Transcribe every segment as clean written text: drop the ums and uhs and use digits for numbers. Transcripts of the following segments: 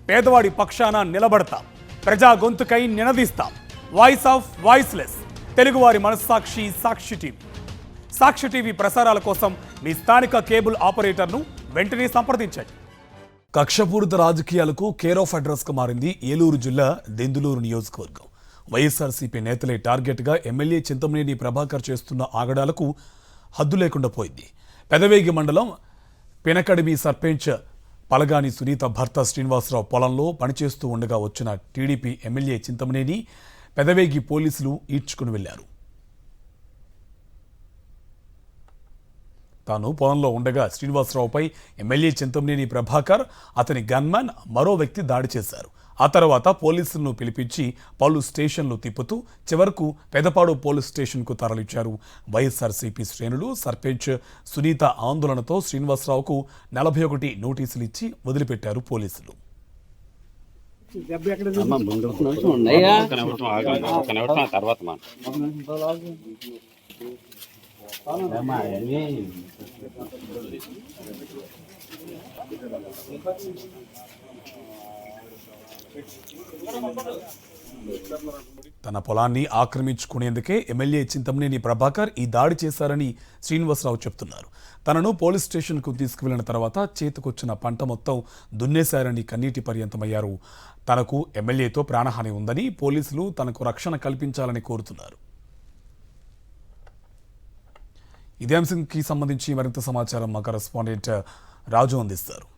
పేదవాడి పక్షాన నిలబడతాం, ప్రజా గొంతుకై నినదిస్తాం. వాయిస్ ఆఫ్ వాయిస్లెస్, తెలుగువారి మనస్సాక్షి సాక్షి టీవీ. సాక్షి టీవీ ప్రసారాల కోసం మీ స్థానిక కేబుల్ ఆపరేటర్ను వెంటనే సంప్రదించండి. కక్షపూరిత రాజకీయాలకు కేర్ ఆఫ్ అడ్రస్గా మారింది ఏలూరు జిల్లా దెందులూరు నియోజకవర్గం. వైఎస్ఆర్సీపీ నేతలే టార్గెట్గా ఎమ్మెల్యే చింతమనేని ప్రభాకర్ చేస్తున్న ఆగడాలకు హద్దు లేకుండా పోయింది. పెదవేగి మండలం పినకడిమి సర్పంచ్ పలగాని సునీత భర్త శ్రీనివాసరావు పొలంలో పనిచేస్తూ ఉండగా వచ్చిన టీడీపీ ఎమ్మెల్యే చింతమనేని పెదవేగి పోలీసులు ఈడ్చుకుని వెళ్లారు. తాను పొలంలో ఉండగా శ్రీనివాసరావుపై ఎమ్మెల్యే చింతమనేని ప్రభాకర్, అతని గన్మ్యాన్ మరో వ్యక్తి దాడి చేశారు. ఆ తర్వాత పోలీసులను పిలిపించి పలు స్టేషన్లు తిప్పుతూ చివరకు పెదపాడు పోలీస్ స్టేషన్కు తరలించారు. వైఎస్ఆర్సీపీ శ్రేణులు సర్పంచ్ సునీత ఆందోళనతో శ్రీనివాసరావుకు 41 నోటీసులు ఇచ్చి వదిలిపెట్టారు పోలీసులు. తన పొలాన్ని ఆక్రమించుకునేందుకే ఎమ్మెల్యే చింతమనేని ప్రభాకర్ ఈ దాడి చేశారని శ్రీనివాసరావు చెప్తున్నారు. తనను పోలీస్ స్టేషన్కు తీసుకువెళ్లిన తర్వాత చేతికొచ్చిన పంట మొత్తం దున్నేశారని కన్నీటి పర్యంతమయ్యారు. తనకు ఎమ్మెల్యేతో ప్రాణహాని ఉందని, పోలీసులు తనకు రక్షణ కల్పించాలని కోరుతున్నారు. ఇదే అంశంకి సంబంధించి మరింత సమాచారం మా కరెస్పాండెంట్ రాజు అందిస్తారు.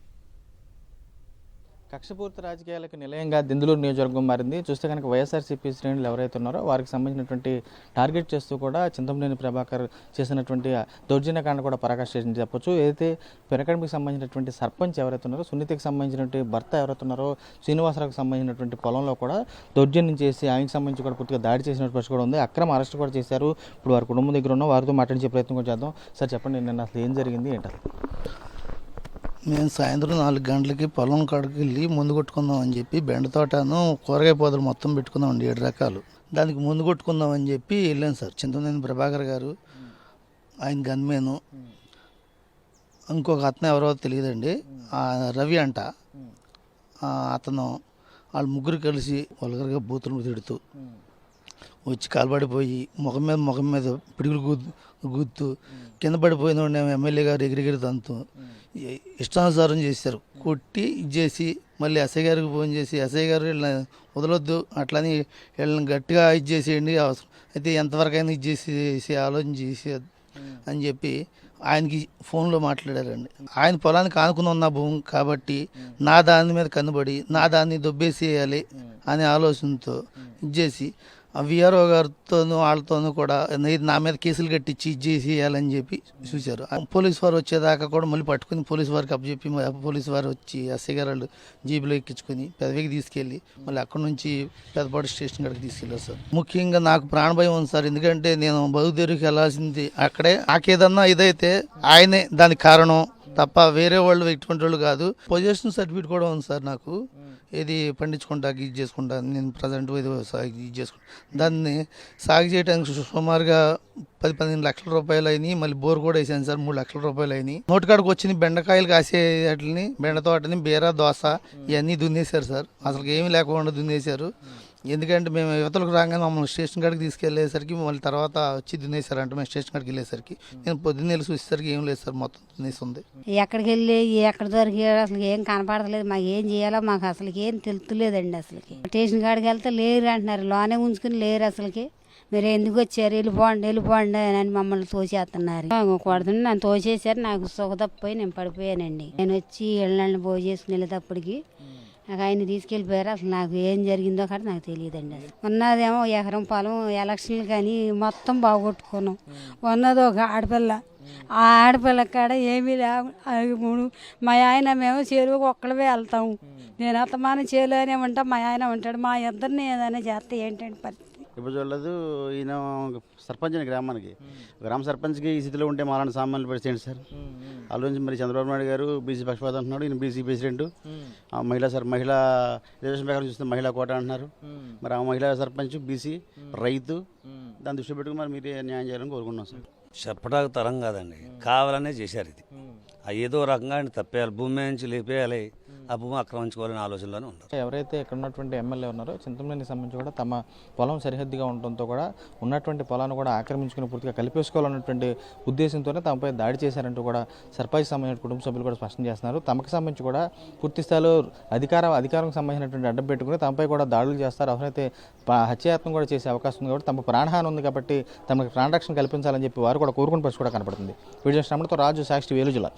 కక్షపూర్తి రాజకీయాలకు నిలయంగా దెందులూరు నియోజకవర్గం మారింది. చూస్తే కనుక వైఎస్ఆర్సీపీ శ్రేణులు ఎవరైతే ఉన్నారో వారికి సంబంధించినటువంటి టార్గెట్ చేస్తూ కూడా చింతమనేని ప్రభాకర్ చేసినటువంటి దౌర్జన్యకాండ కూడా పరాకాష్ఠించి చెప్పొచ్చు. ఏదైతే పెనకడిమికి సంబంధించినటువంటి సర్పంచ్ ఎవరైతే ఉన్నారో, సునీతకి సంబంధించినటువంటి భర్త ఎవరైతే ఉన్నారో, శ్రీనివాసరావుకి సంబంధించినటువంటి పొలంలో కూడా దౌర్జన్యం చేసి ఆయనకు సంబంధించి కూడా పూర్తిగా దాడి చేసినటువంటి పరిస్థితి కూడా ఉంది. అక్రమ అరెస్ట్ కూడా చేశారు. ఇప్పుడు వారి కుటుంబం దగ్గర ఉన్న వారితో మాట్లాడించే ప్రయత్నం కూడా చేద్దాం. సార్ చెప్పండి, నిన్న అసలు ఏం జరిగింది ఏంటి? మేము సాయంత్రం 4 గంటలకి పొలం కాడికి వెళ్ళి ముందు కొట్టుకుందాం అని చెప్పి బెండ తోటను కూరగాయ పొదలు మొత్తం పెట్టుకుందామండి, 7 రకాలు. దానికి ముందు కొట్టుకుందాం అని చెప్పి వెళ్ళాను సార్. చింతమనేని ప్రభాకర్ గారు, ఆయన గన్మేను, ఇంకొక అతను ఎవరో తెలియదండి, రవి అంట, అతను, వాళ్ళు ముగ్గురు కలిసి వల్గర్గా బూతులు తిడుతూ వచ్చి కాల్పడిపోయి ముఖం మీద పిడుగులు గుద్దుతూ కింద పడిపోయిన ఎమ్మెల్యే గారు ఎగిరిగిరి తంతు ఇష్టానుసారం చేశారు. కొట్టి ఇచ్చేసి మళ్ళీ ఎస్ఐ గారికి ఫోన్ చేసి, ఎస్ఐ గారు వీళ్ళని వదలొద్దు, అట్లని వీళ్ళని గట్టిగా ఇచ్చేసేయండి, అవసరం అయితే ఎంతవరకైనా ఇచ్చేసి ఆలోచన చేసి అని చెప్పి ఆయనకి ఫోన్లో మాట్లాడారండి. ఆయన పొలానికి ఆనుకుని ఉన్న భూమి కాబట్టి నా దాని మీద కన్నుబడి నా దాన్ని దొబ్బేసేయాలి అనే ఆలోచనతో ఇచ్చేసి విఆర్ఓ గారితోనూ వాళ్ళతోనూ కూడా నా మీద కేసులు కట్టించి ఇచ్చేసేయాలని చెప్పి చూశారు. పోలీసు వారు వచ్చేదాకా కూడా మళ్ళీ పట్టుకుని పోలీసు వారికి అప్పచెప్పి పోలీసు వారు వచ్చి ఎస్ఐ గారు జీబులో ఎక్కించుకొని పెదవికి తీసుకెళ్ళి మళ్ళీ అక్కడ నుంచి పెదపాడు స్టేషన్ కాడికి తీసుకెళ్ళారు సార్. ముఖ్యంగా నాకు ప్రాణభయం ఉంది సార్, ఎందుకంటే నేను బహుదేరికి వెళ్ళాల్సింది అక్కడే. నాకేదన్నా ఇదైతే ఆయనే దానికి కారణం తప్ప వేరే వాళ్ళు ఎటువంటి వాళ్ళు కాదు. పొజిషన్ సర్టిఫికేట్ కూడా ఉంది సార్ నాకు, ఏది పండించుకుంటా ఇది చేసుకుంటా, నేను ప్రజెంట్ ఇది చేసుకుంటా. దాన్ని సాగు చేయడానికి సుమారుగా 10-15 లక్షల రూపాయలు అయినాయి. మళ్ళీ బోర్ కూడా వేసాను సార్, 3 లక్షల రూపాయలు అయినాయి. నోటికాడికి వచ్చిన బెండకాయలు కాసే వాటిని, బెండ తోటని, బీర, దోస ఇవన్నీ దున్నేశారు సార్. అసలు ఏమీ లేకుండా దున్నేశారు. ఎందుకంటే మేము యువతలకు రాగానే మమ్మల్ని స్టేషన్ కాడికి తీసుకెళ్లేసరికి మళ్ళీ తర్వాత వచ్చి దున్నేశారంటే మేము స్టేషన్ కాడికి వెళ్ళేసరికి నేను పొద్దున్న వెళ్ళి చూసేసరికి ఏం లేదు సార్, మొత్తం దున్నేసి ఉంది. ఎక్కడికి వెళ్ళి ఎక్కడ దొరికి అసలు ఏం కనపడతలేదు, మాకు ఏం చేయాలో మాకు అసలు ఏం తెలుతులేదండి. అసలుకి స్టేషన్ కాడికి వెళ్తే లేరు అంటున్నారు, లోనే ఉంచుకుని లేరు. అసలుకి మీరు ఎందుకు వచ్చారు, వెళ్ళిపోండి అని మమ్మల్ని తోసేస్తున్నారు. కొడుతుంటే నన్ను తోసేసారు, నాకు సుఖతప్పిపోయి నేను పడిపోయానండి. నేను వచ్చి ఇళ్ళని పోయి చేసుకుని వెళ్ళేటప్పటికి నాకు ఆయన తీసుకెళ్ళిపోయారు. అసలు నాకు ఏం జరిగిందో కానీ నాకు తెలియదండి. అసలు ఉన్నదేమో ఎకరం పొలం, ఎలక్షన్లు కానీ మొత్తం బాగొట్టుకున్నాం. ఉన్నది ఒక ఆడపిల్ల, ఆ ఆడపిల్ల కాడ ఏమీ లేవు. మా ఆయన మేము చెరువుకు ఒక్కడవే వెళ్తాము. నేను అత్తమానం చేలోనే ఉంటా, మా ఆయన ఉంటాడు. మా ఇద్దరిని ఏదైనా చేస్తే ఏంటంటే పరిస్థితి ఇప్పుడు చూడలేదు. ఈయన సర్పంచ్ అని గ్రామ సర్పంచ్కి ఈ స్థితిలో ఉంటే మాలాంటి సామాన్లు పరిస్థితి సార్. ఆలోచించి మరి చంద్రబాబు నాయుడు గారు బీసీ పక్షపాతం అంటున్నాడు, ఈయన బీసీ ప్రెసిడెంట్. మహిళా రిజర్వేషన్ ప్రకారం చూస్తే మహిళా కోట అంటున్నారు. మరి ఆ మహిళా సర్పంచ్ బీసీ రైతు, దాన్ని దృష్టి పెట్టుకుని మరి మీరే న్యాయం చేయాలని కోరుకున్నాం సార్. చెప్పడానికి తరం కాదండి, కావాలనే చేశారు ఇది. ఏదో రకంగా ఆయన తప్పేయాలి, భూమి నుంచి లేపేయాలి ఆ భూమి ఆక్రమించుకోవాలనే ఆలోచనలోనే ఉన్నారు. ఎవరైతే ఇక్కడ ఉన్నటువంటి ఎమ్మెల్యే ఉన్నారో చింతమనేనికి సంబంధించి కూడా తమ పొలం సరిహద్దుగా ఉండటంతో కూడా ఉన్నటువంటి పొలాన్ని కూడా ఆక్రమించుకుని పూర్తిగా కలిపేసుకోవాలన్నటువంటి ఉద్దేశంతోనే తమపై దాడి చేశారంటూ కూడా సర్పంచ్ సంబంధించిన కుటుంబ సభ్యులు కూడా స్పష్టం చేస్తున్నారు. తమకు సంబంధించి కూడా పూర్తి స్థాయిలో అధికారం సంబంధించినటువంటి అడ్డం పెట్టుకుని తమపై కూడా దాడులు చేస్తారు, అవసరమైతే హత్యాయత్నం కూడా చేసే అవకాశం ఉంది కాబట్టి తమకు ప్రాణహాని ఉంది కాబట్టి తమకు ప్రాణరక్షణ కల్పించాలని చెప్పి వారు కూడా కోరుకునే పరిస్థితి కూడా కనపడుతుంది. వీడియో శ్రమణతో రాజు, సాక్షి, వేలు జిల్లా.